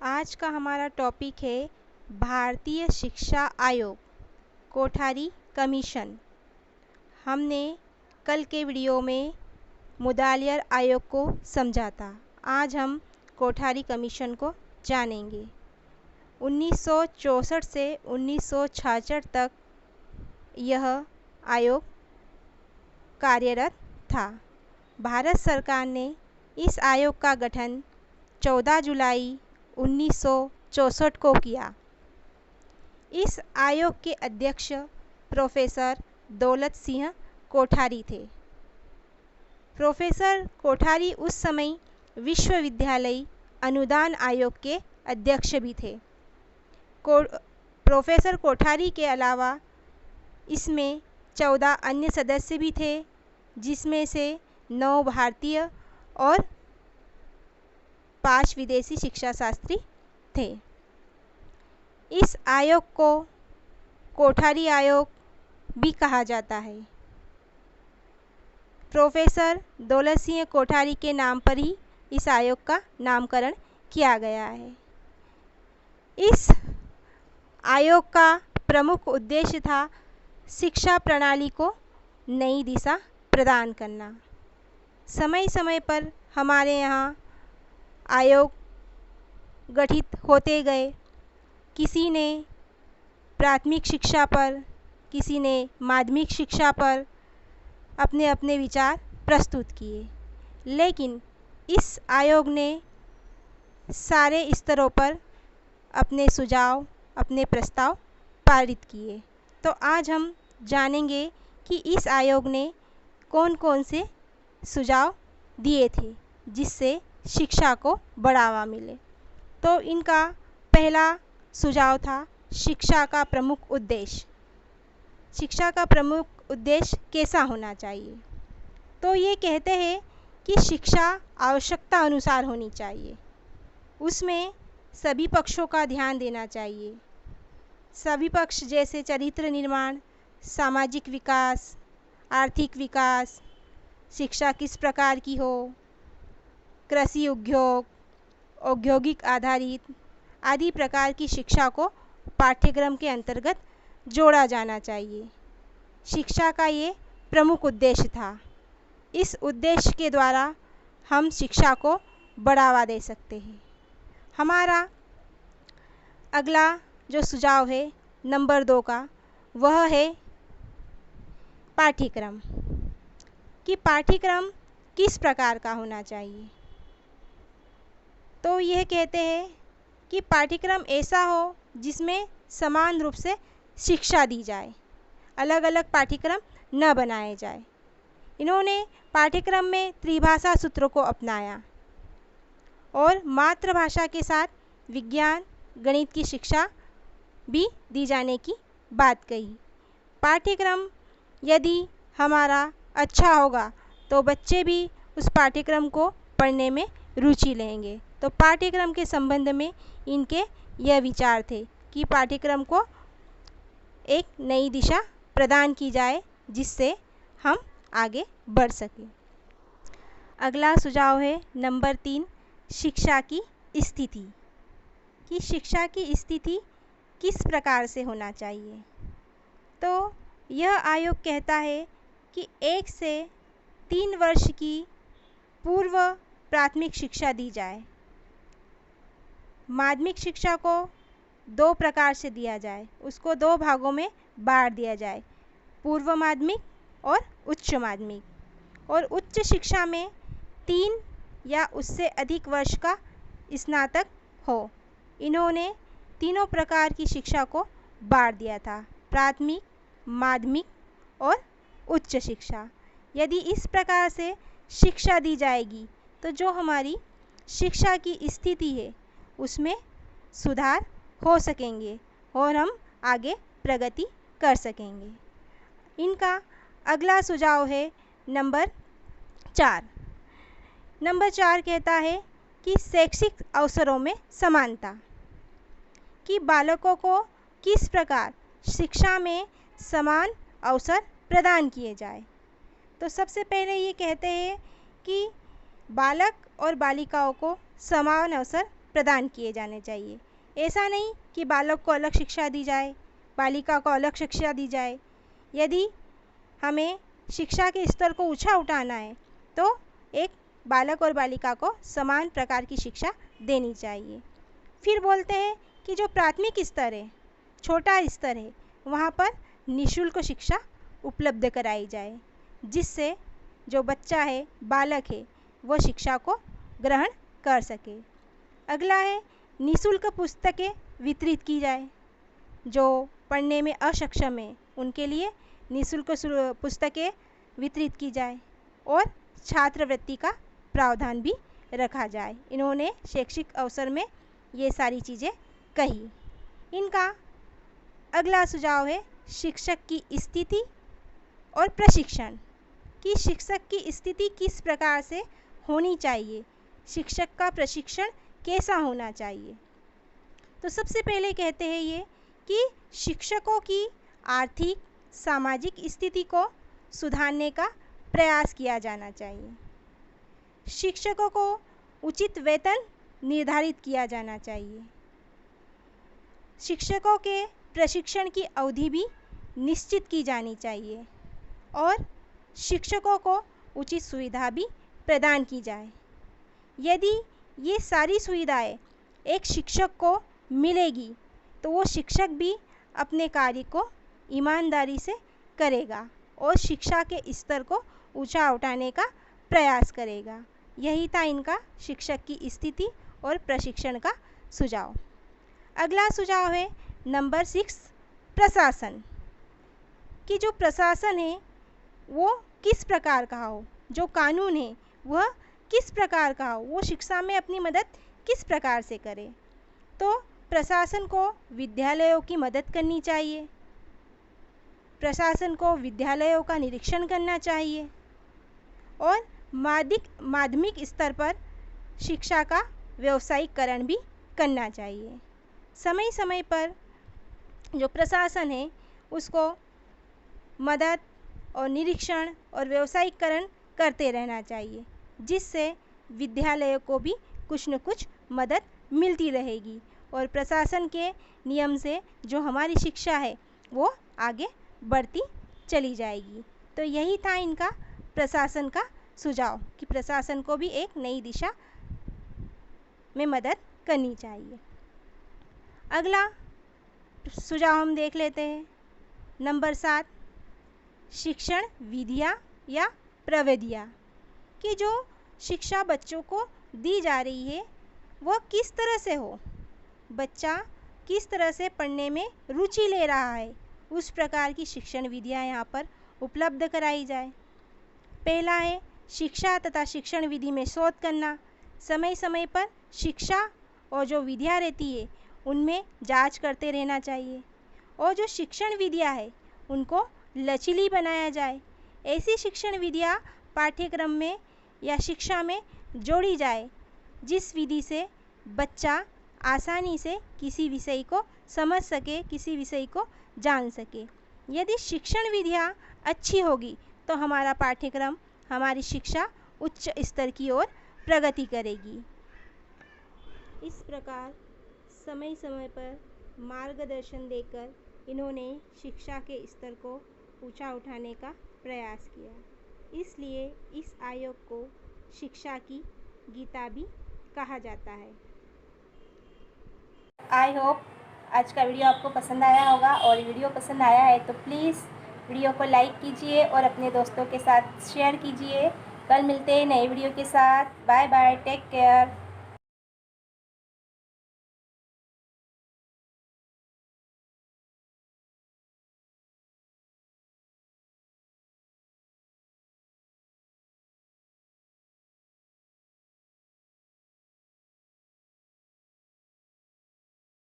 आज का हमारा टॉपिक है भारतीय शिक्षा आयोग कोठारी कमीशन। हमने कल के वीडियो में मुदालियर आयोग को समझा था। आज हम कोठारी कमीशन को जानेंगे। 1964 से 1966 तक यह आयोग कार्यरत था। भारत सरकार ने इस आयोग का गठन 14 जुलाई 1964 को किया। इस आयोग के अध्यक्ष प्रोफेसर दौलत सिंह कोठारी थे। प्रोफेसर कोठारी उस समय विश्वविद्यालय अनुदान आयोग के अध्यक्ष भी थे। प्रोफेसर कोठारी के अलावा इसमें 14 अन्य सदस्य भी थे, जिसमें से 9 भारतीय और 5 विदेशी शिक्षा शास्त्री थे। इस आयोग को कोठारी आयोग भी कहा जाता है। प्रोफेसर दौलत सिंह कोठारी के नाम पर ही इस आयोग का नामकरण किया गया है। इस आयोग का प्रमुख उद्देश्य था शिक्षा प्रणाली को नई दिशा प्रदान करना। समय समय पर हमारे यहाँ आयोग गठित होते गए। किसी ने प्राथमिक शिक्षा पर, किसी ने माध्यमिक शिक्षा पर अपने अपने विचार प्रस्तुत किए, लेकिन इस आयोग ने सारे स्तरों पर अपने सुझाव, अपने प्रस्ताव पारित किए। तो आज हम जानेंगे कि इस आयोग ने कौन कौन से सुझाव दिए थे जिससे शिक्षा को बढ़ावा मिले। तो इनका पहला सुझाव था शिक्षा का प्रमुख उद्देश्य। शिक्षा का प्रमुख उद्देश्य कैसा होना चाहिए? तो ये कहते हैं कि शिक्षा आवश्यकता अनुसार होनी चाहिए। उसमें सभी पक्षों का ध्यान देना चाहिए। सभी पक्ष जैसे चरित्र निर्माण, सामाजिक विकास, आर्थिक विकास, शिक्षा किस प्रकार की हो, कृषि उद्योग, औद्योगिक आधारित आदि प्रकार की शिक्षा को पाठ्यक्रम के अंतर्गत जोड़ा जाना चाहिए। शिक्षा का ये प्रमुख उद्देश्य था। इस उद्देश्य के द्वारा हम शिक्षा को बढ़ावा दे सकते हैं। हमारा अगला जो सुझाव है नंबर 2 का, वह है पाठ्यक्रम। कि पाठ्यक्रम किस प्रकार का होना चाहिए? तो यह कहते हैं कि पाठ्यक्रम ऐसा हो जिसमें समान रूप से शिक्षा दी जाए, अलग अलग पाठ्यक्रम न बनाए जाए। इन्होंने पाठ्यक्रम में त्रिभाषा सूत्र को अपनाया और मातृभाषा के साथ विज्ञान, गणित की शिक्षा भी दी जाने की बात कही। पाठ्यक्रम यदि हमारा अच्छा होगा तो बच्चे भी उस पाठ्यक्रम को पढ़ने में रुचि लेंगे। तो पाठ्यक्रम के संबंध में इनके यह विचार थे कि पाठ्यक्रम को एक नई दिशा प्रदान की जाए जिससे हम आगे बढ़ सकें। अगला सुझाव है नंबर 3, शिक्षा की स्थिति। कि शिक्षा की स्थिति किस प्रकार से होना चाहिए? तो यह आयोग कहता है कि 1 से 3 वर्ष की पूर्व प्राथमिक शिक्षा दी जाए। माध्यमिक शिक्षा को 2 प्रकार से दिया जाए, उसको 2 भागों में बांट दिया जाए, पूर्व माध्यमिक और उच्च माध्यमिक। और उच्च शिक्षा में 3 या उससे अधिक वर्ष का स्नातक हो। इन्होंने तीनों प्रकार की शिक्षा को बांट दिया था, प्राथमिक, माध्यमिक और उच्च शिक्षा। यदि इस प्रकार से शिक्षा दी जाएगी तो जो हमारी शिक्षा की स्थिति है उसमें सुधार हो सकेंगे और हम आगे प्रगति कर सकेंगे। इनका अगला सुझाव है नंबर 4। नंबर 4 कहता है कि शैक्षिक अवसरों में समानता। कि बालकों को किस प्रकार शिक्षा में समान अवसर प्रदान किए जाए। तो सबसे पहले ये कहते हैं कि बालक और बालिकाओं को समान अवसर प्रदान किए जाने चाहिए। ऐसा नहीं कि बालक को अलग शिक्षा दी जाए, बालिका को अलग शिक्षा दी जाए। यदि हमें शिक्षा के स्तर को ऊंचा उठाना है तो एक बालक और बालिका को समान प्रकार की शिक्षा देनी चाहिए। फिर बोलते हैं कि जो प्राथमिक स्तर है, छोटा स्तर है, वहाँ पर निःशुल्क शिक्षा उपलब्ध कराई जाए, जिससे जो बच्चा है, बालक है, वह शिक्षा को ग्रहण कर सके। अगला है निःशुल्क पुस्तकें वितरित की जाए। जो पढ़ने में अक्षम है उनके लिए निःशुल्क पुस्तकें वितरित की जाए और छात्रवृत्ति का प्रावधान भी रखा जाए। इन्होंने शैक्षिक अवसर में ये सारी चीज़ें कही। इनका अगला सुझाव है शिक्षक की स्थिति और प्रशिक्षण, कि शिक्षक की स्थिति किस प्रकार से होनी चाहिए, शिक्षक का प्रशिक्षण कैसा होना चाहिए। तो सबसे पहले कहते हैं ये कि शिक्षकों की आर्थिक सामाजिक स्थिति को सुधारने का प्रयास किया जाना चाहिए। शिक्षकों को उचित वेतन निर्धारित किया जाना चाहिए। शिक्षकों के प्रशिक्षण की अवधि भी निश्चित की जानी चाहिए और शिक्षकों को उचित सुविधा भी प्रदान की जाए। यदि ये सारी सुविधाएं एक शिक्षक को मिलेगी तो वो शिक्षक भी अपने कार्य को ईमानदारी से करेगा और शिक्षा के स्तर को ऊंचा उठाने का प्रयास करेगा। यही था इनका शिक्षक की स्थिति और प्रशिक्षण का सुझाव। अगला सुझाव है नंबर 6, प्रशासन, कि जो प्रशासन है वो किस प्रकार का हो, जो कानून है वह किस प्रकार का हो, वो शिक्षा में अपनी मदद किस प्रकार से करे। तो प्रशासन को विद्यालयों की मदद करनी चाहिए, प्रशासन को विद्यालयों का निरीक्षण करना चाहिए और माध्यमिक स्तर पर शिक्षा का व्यावसायिकरण भी करना चाहिए। समय समय पर जो प्रशासन है उसको मदद और निरीक्षण और व्यावसायिकरण करते रहना चाहिए, जिससे विद्यालयों को भी कुछ न कुछ मदद मिलती रहेगी और प्रशासन के नियम से जो हमारी शिक्षा है वो आगे बढ़ती चली जाएगी। तो यही था इनका प्रशासन का सुझाव कि प्रशासन को भी एक नई दिशा में मदद करनी चाहिए। अगला सुझाव हम देख लेते हैं नंबर 7, शिक्षण विधियाँ या प्रविधियाँ, कि जो शिक्षा बच्चों को दी जा रही है वह किस तरह से हो, बच्चा किस तरह से पढ़ने में रुचि ले रहा है, उस प्रकार की शिक्षण विधियाँ यहाँ पर उपलब्ध कराई जाए। पहला है शिक्षा तथा शिक्षण विधि में शोध करना, समय समय पर शिक्षा और जो विधियाँ रहती है उनमें जांच करते रहना चाहिए और जो शिक्षण विधियाँ है उनको लचीली बनाया जाए। ऐसी शिक्षण विधियाँ पाठ्यक्रम में या शिक्षा में जोड़ी जाए जिस विधि से बच्चा आसानी से किसी विषय को समझ सके, किसी विषय को जान सके। यदि शिक्षण विधियाँ अच्छी होगी तो हमारा पाठ्यक्रम, हमारी शिक्षा उच्च स्तर की ओर प्रगति करेगी। इस प्रकार समय समय पर मार्गदर्शन देकर इन्होंने शिक्षा के स्तर को ऊंचा उठाने का प्रयास किया। इसलिए इस आयोग को शिक्षा की गीता भी कहा जाता है। आई होप आज का वीडियो आपको पसंद आया होगा और वीडियो पसंद आया है तो प्लीज़ वीडियो को लाइक कीजिए और अपने दोस्तों के साथ शेयर कीजिए। कल मिलते हैं नए वीडियो के साथ। Bye bye, take care.